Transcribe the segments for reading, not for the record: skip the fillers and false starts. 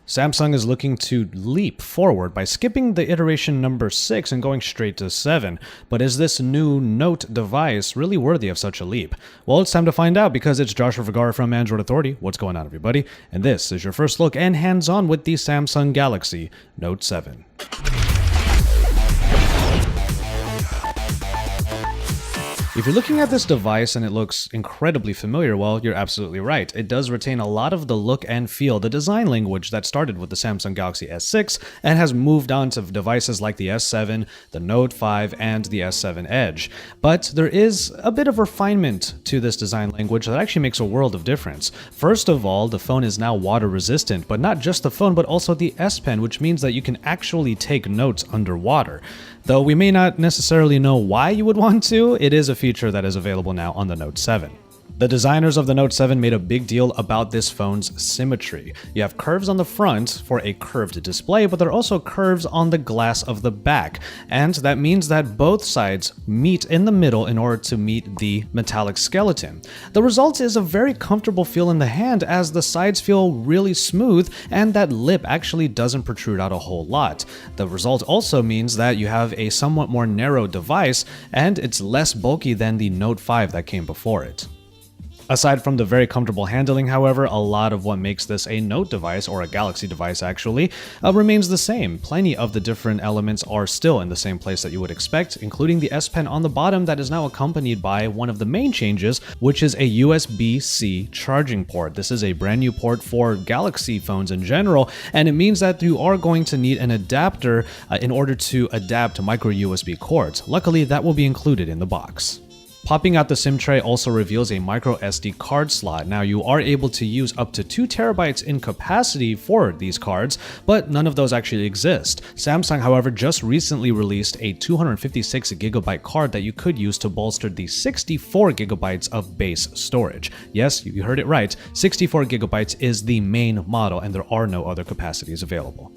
Samsung is looking to leap forward by skipping the iteration number 6 and going straight to 7. But is this new Note device really worthy of such a leap? Well, it's time to find out because it's Joshua Vergara from Android Authority. What's going on, everybody? And this is your first look and hands-on with the Samsung Galaxy Note 7. If you're looking at this device and it looks incredibly familiar, well, you're absolutely right. It does retain a lot of the look and feel, the design language that started with the Samsung Galaxy S6 and has moved on to devices like the S7, the Note 5, and the S7 Edge. But there is a bit of refinement to this design language that actually makes a world of difference. First of all, the phone is now water resistant, but not just the phone, but also the S Pen, which means that you can actually take notes underwater. Though we may not necessarily know why you would want to, it is a feature that is available now on the Note 7. The designers of the Note 7 made a big deal about this phone's symmetry. You have curves on the front for a curved display, but there are also curves on the glass of the back, and that means that both sides meet in the middle in order to meet the metallic skeleton. The result is a very comfortable feel in the hand as the sides feel really smooth and that lip actually doesn't protrude out a whole lot. The result also means that you have a somewhat more narrow device and it's less bulky than the Note 5 that came before it. Aside from the very comfortable handling, however, a lot of what makes this a Note device, or a Galaxy device actually, remains the same. Plenty of the different elements are still in the same place that you would expect, including the S Pen on the bottom that is now accompanied by one of the main changes, which is a USB-C charging port. This is a brand new port for Galaxy phones in general, and it means that you are going to need an adapter in order to adapt to micro USB cords. Luckily, that will be included in the box. Popping out the SIM tray also reveals a micro SD card slot. Now you are able to use up to 2 terabytes in capacity for these cards, but none of those actually exist. Samsung, however, just recently released a 256 gigabyte card that you could use to bolster the 64 gigabytes of base storage. Yes, you heard it right, 64 gigabytes is the main model and there are no other capacities available.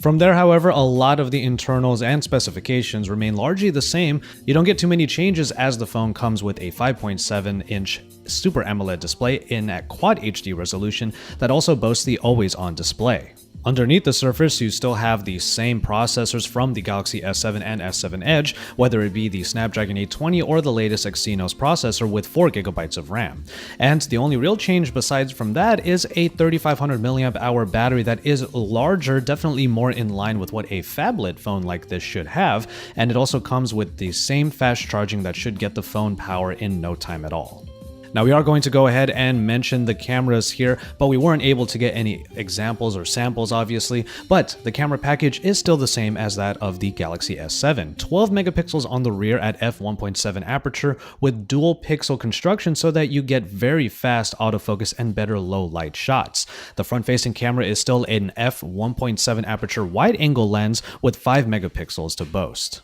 From there, however, a lot of the internals and specifications remain largely the same. You don't get too many changes as the phone comes with a 5.7-inch Super AMOLED display in a Quad HD resolution that also boasts the always-on display. Underneath the surface, you still have the same processors from the Galaxy S7 and S7 Edge, whether it be the Snapdragon 820 or the latest Exynos processor with 4GB of RAM. And the only real change besides from that is a 3500 mAh battery that is larger, definitely more in line with what a phablet phone like this should have, and it also comes with the same fast charging that should get the phone power in no time at all. Now we are going to go ahead and mention the cameras here, but we weren't able to get any examples or samples obviously, but the camera package is still the same as that of the Galaxy S7. 12 megapixels on the rear at f1.7 aperture with dual pixel construction so that you get very fast autofocus and better low light shots. The front-facing camera is still an f1.7 aperture wide-angle lens with 5 megapixels to boast.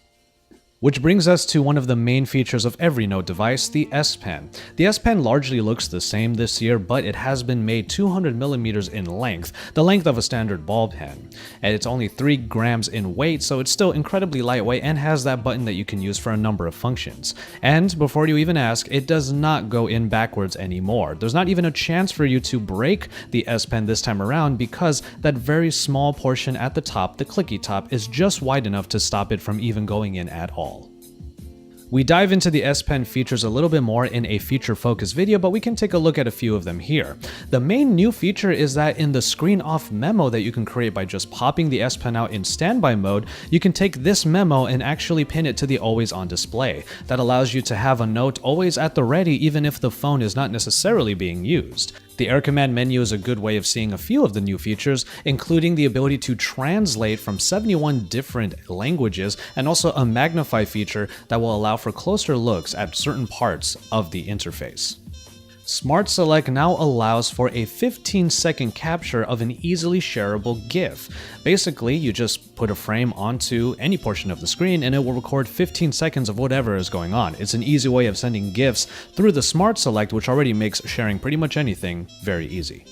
Which brings us to one of the main features of every Note device, the S Pen. The S Pen largely looks the same this year, but it has been made 200mm in length, the length of a standard ball pen. And it's only 3 grams in weight, so it's still incredibly lightweight and has that button that you can use for a number of functions. And before you even ask, it does not go in backwards anymore. There's not even a chance for you to break the S Pen this time around because that very small portion at the top, the clicky top, is just wide enough to stop it from even going in at all. We dive into the S Pen features a little bit more in a feature-focused video, but we can take a look at a few of them here. The main new feature is that in the screen off memo that you can create by just popping the S Pen out in standby mode, you can take this memo and actually pin it to the always-on display. That allows you to have a note always at the ready even if the phone is not necessarily being used. The Air Command menu is a good way of seeing a few of the new features, including the ability to translate from 71 different languages and also a magnify feature that will allow for closer looks at certain parts of the interface. Smart Select now allows for a 15-second capture of an easily shareable GIF. Basically, you just put a frame onto any portion of the screen and it will record 15 seconds of whatever is going on. It's an easy way of sending GIFs through the Smart Select, which already makes sharing pretty much anything very easy.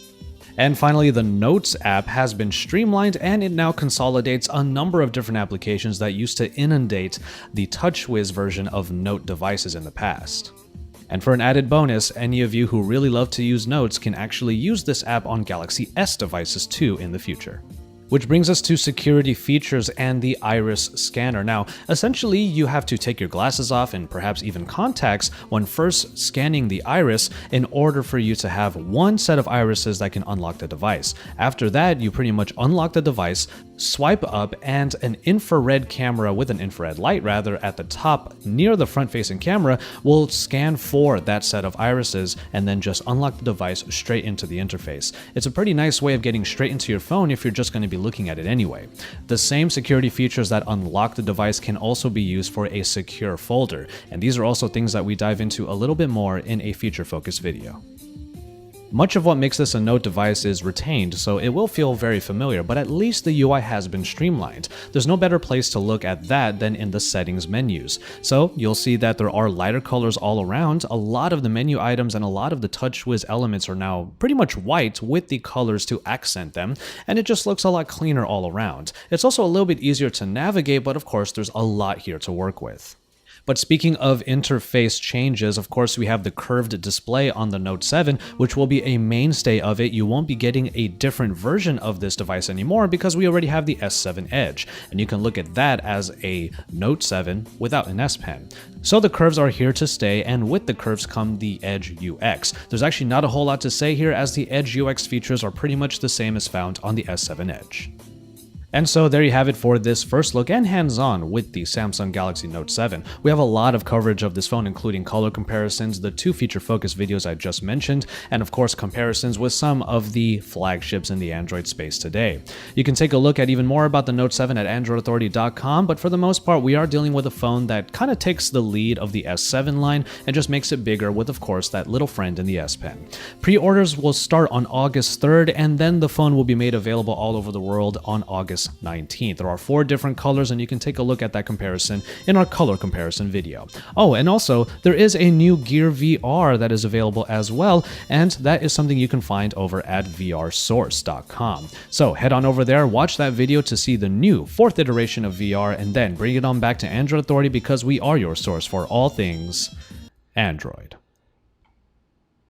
And finally, the Notes app has been streamlined and it now consolidates a number of different applications that used to inundate the TouchWiz version of Note devices in the past. And for an added bonus, any of you who really love to use notes can actually use this app on Galaxy S devices too in the future. Which brings us to security features and the iris scanner. Now, essentially, you have to take your glasses off and perhaps even contacts when first scanning the iris in order for you to have one set of irises that can unlock the device. After that, you pretty much unlock the device, swipe up, and an infrared camera with an infrared light rather at the top near the front-facing camera will scan for that set of irises and then just unlock the device straight into the interface. It's a pretty nice way of getting straight into your phone if you're just going to be looking at it anyway. The same security features that unlock the device can also be used for a secure folder, and these are also things that we dive into a little bit more in a feature-focused video. Much of what makes this a Note device is retained, so it will feel very familiar, but at least the UI has been streamlined. There's no better place to look at that than in the settings menus. So you'll see that there are lighter colors all around. A lot of the menu items and a lot of the TouchWiz elements are now pretty much white with the colors to accent them, and it just looks a lot cleaner all around. It's also a little bit easier to navigate, but of course there's a lot here to work with. But speaking of interface changes, of course, we have the curved display on the Note 7, which will be a mainstay of it. You won't be getting a different version of this device anymore because we already have the S7 Edge, and you can look at that as a Note 7 without an S Pen. So the curves are here to stay, and with the curves come the Edge UX. There's actually not a whole lot to say here, as the Edge UX features are pretty much the same as found on the S7 Edge. And so there you have it for this first look and hands-on with the Samsung Galaxy Note 7. We have a lot of coverage of this phone, including color comparisons, the two feature-focused videos I just mentioned, and of course comparisons with some of the flagships in the Android space today. You can take a look at even more about the Note 7 at AndroidAuthority.com, but for the most part we are dealing with a phone that kind of takes the lead of the S7 line and just makes it bigger with, of course, that little friend in the S Pen. Pre-orders will start on August 3rd, and then the phone will be made available all over the world on August 19th. There are 4 different colors, and you can take a look at that comparison in our color comparison video. Oh, and also there is a new Gear VR that is available as well, and that is something you can find over at vrsource.com. So head on over there, watch that video to see the new 4th iteration of VR, and then bring it on back to Android Authority because we are your source for all things Android.